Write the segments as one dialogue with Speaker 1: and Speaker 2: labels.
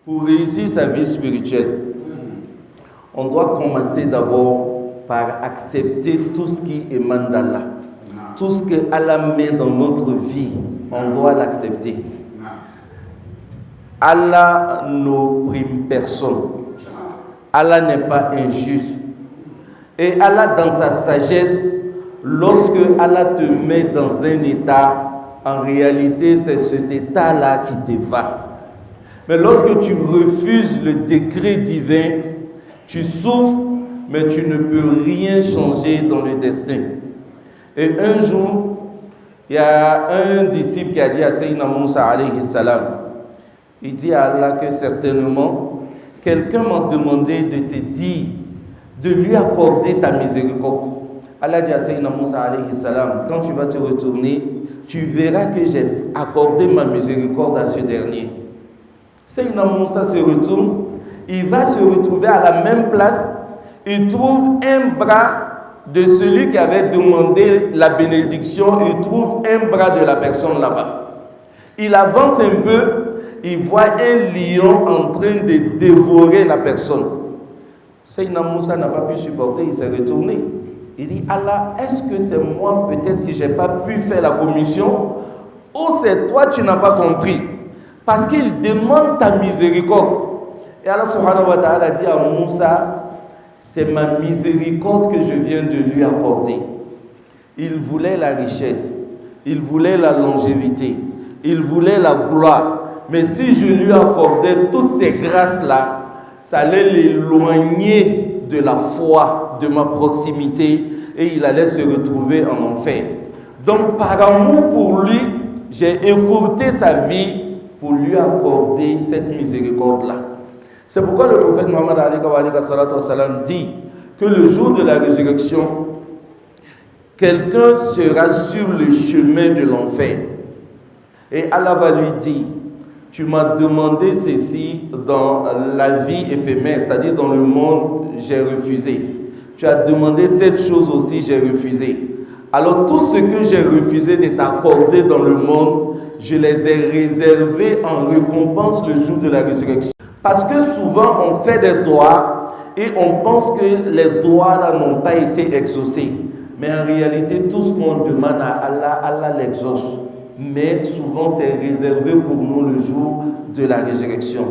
Speaker 1: Pour réussir sa vie spirituelle, on doit commencer d'abord par accepter tout ce qui émane d'Allah. Tout ce que Allah met dans notre vie, on doit l'accepter. Allah n'opprime personne. Allah n'est pas injuste. Et Allah, dans sa sagesse, lorsque Allah te met dans un état, en réalité, c'est cet état-là qui te va. Mais lorsque tu refuses le décret divin, tu souffres, mais tu ne peux rien changer dans le destin. Et un jour, il y a un disciple qui a dit à Sayyidina Moussa alayhi salam, il dit à Allah que certainement, quelqu'un m'a demandé de te dire, de lui accorder ta miséricorde. Allah dit à Sayyidina Moussa alayhi salam, quand tu vas te retourner, tu verras que j'ai accordé ma miséricorde à ce dernier. Sayyidina Moussa se retourne, il va se retrouver à la même place, il trouve un bras de celui qui avait demandé la bénédiction, il trouve un bras de la personne là-bas. Il avance un peu, il voit un lion en train de dévorer la personne. Sayyidina Moussa n'a pas pu supporter, il s'est retourné. Il dit, Allah, est-ce que c'est moi peut-être que je n'ai pas pu faire la commission, ou c'est toi tu n'as pas compris? Parce qu'il demande ta miséricorde. Et Allah subhanahu wa ta'ala dit à Moussa, c'est ma miséricorde que je viens de lui accorder. Il voulait la richesse, il voulait la longévité, il voulait la gloire. Mais si je lui accordais toutes ces grâces-là, ça allait l'éloigner de la foi, de ma proximité, et il allait se retrouver en enfer. Donc par amour pour lui, j'ai écourté sa vie pour lui accorder cette miséricorde-là. C'est pourquoi le prophète Mohammed dit que le jour de la résurrection, quelqu'un sera sur le chemin de l'enfer. Et Allah va lui dire, tu m'as demandé ceci dans la vie éphémère, c'est-à-dire dans le monde, j'ai refusé. Tu as demandé cette chose aussi, j'ai refusé. Alors tout ce que j'ai refusé de t'accorder dans le monde, je les ai réservés en récompense le jour de la résurrection. Parce que souvent on fait des doigts et on pense que les doigts là n'ont pas été exaucés. Mais en réalité, tout ce qu'on demande à Allah, Allah l'exauce. Mais souvent c'est réservé pour nous le jour de la résurrection.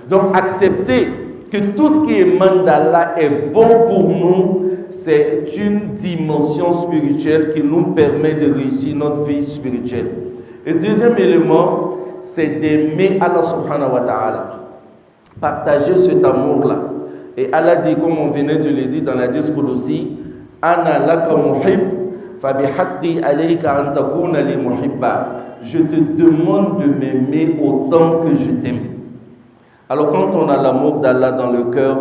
Speaker 1: Donc accepter que tout ce qui émane d'Allah est bon pour nous, c'est une dimension spirituelle qui nous permet de réussir notre vie spirituelle. Et deuxième élément, c'est d'aimer Allah subhanahu wa ta'ala. Partager cet amour-là. Et Allah dit, comme on venait de le dire dans la discours aussi, Ana laka muhib, fabihaqqi alayka an takuna li muhibba. Je te demande de m'aimer autant que je t'aime. Alors quand on a l'amour d'Allah dans le cœur,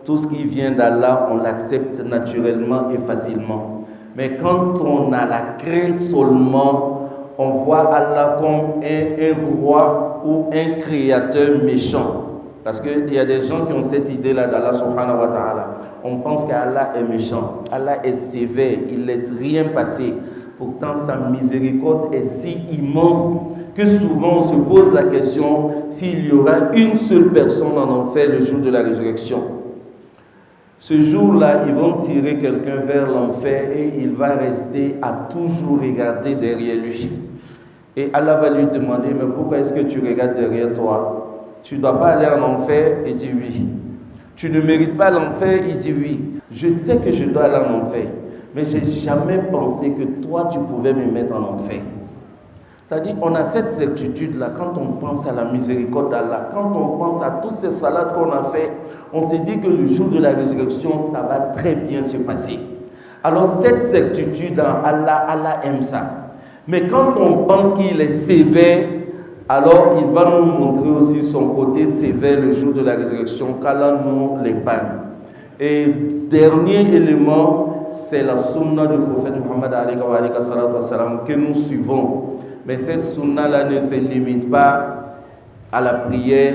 Speaker 1: tout ce qui vient d'Allah, on l'accepte naturellement et facilement. Mais quand on a la crainte seulement, on voit Allah comme un roi ou un créateur méchant. Parce qu'il y a des gens qui ont cette idée-là d'Allah subhanahu wa ta'ala. On pense qu'Allah est méchant. Allah est sévère, il ne laisse rien passer. Pourtant, sa miséricorde est si immense que souvent on se pose la question s'il y aura une seule personne en enfer le jour de la résurrection. Ce jour-là, ils vont tirer quelqu'un vers l'enfer et il va rester à toujours regarder derrière lui. Et Allah va lui demander, mais pourquoi est-ce que tu regardes derrière toi? Tu ne dois pas aller en enfer? Il dit oui. Tu ne mérites pas l'enfer? Il dit oui. Je sais que je dois aller en enfer, mais je n'ai jamais pensé que toi, tu pouvais me mettre en enfer. C'est-à-dire, on a cette certitude-là quand on pense à la miséricorde d'Allah, quand on pense à toutes ces salades qu'on a fait, on se dit que le jour de la résurrection, ça va très bien se passer. Alors, cette certitude en Allah, Allah aime ça. Mais quand on pense qu'il est sévère, alors il va nous montrer aussi son côté sévère le jour de la résurrection, qu'Allah nous l'épargne. Et dernier élément, c'est la sunna du prophète Mohammed que nous suivons. Mais cette sunna-là ne se limite pas à la prière,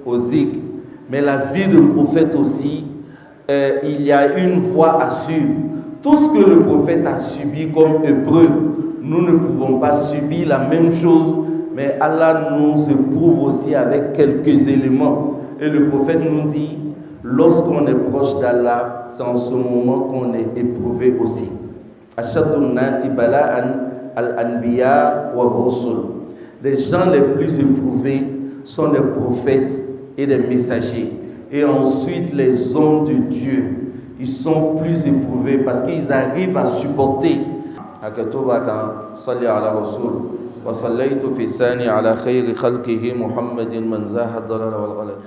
Speaker 1: au zikr. Mais la vie du prophète aussi, il y a une voie à suivre. Tout ce que le prophète a subi comme épreuve, nous ne pouvons pas subir la même chose, mais Allah nous éprouve aussi avec quelques éléments. Et le prophète nous dit, lorsqu'on est proche d'Allah, c'est en ce moment qu'on est éprouvé aussi. Ashadun nasi bala'an al-anbiya wa rusul. Les gens les plus éprouvés sont les prophètes et les messagers. Et ensuite, les hommes de Dieu, ils sont plus éprouvés parce qu'ils arrivent à supporter. صلي على رسول وصليت في ثاني على خير خلقه محمد من زاح الضلال والغلط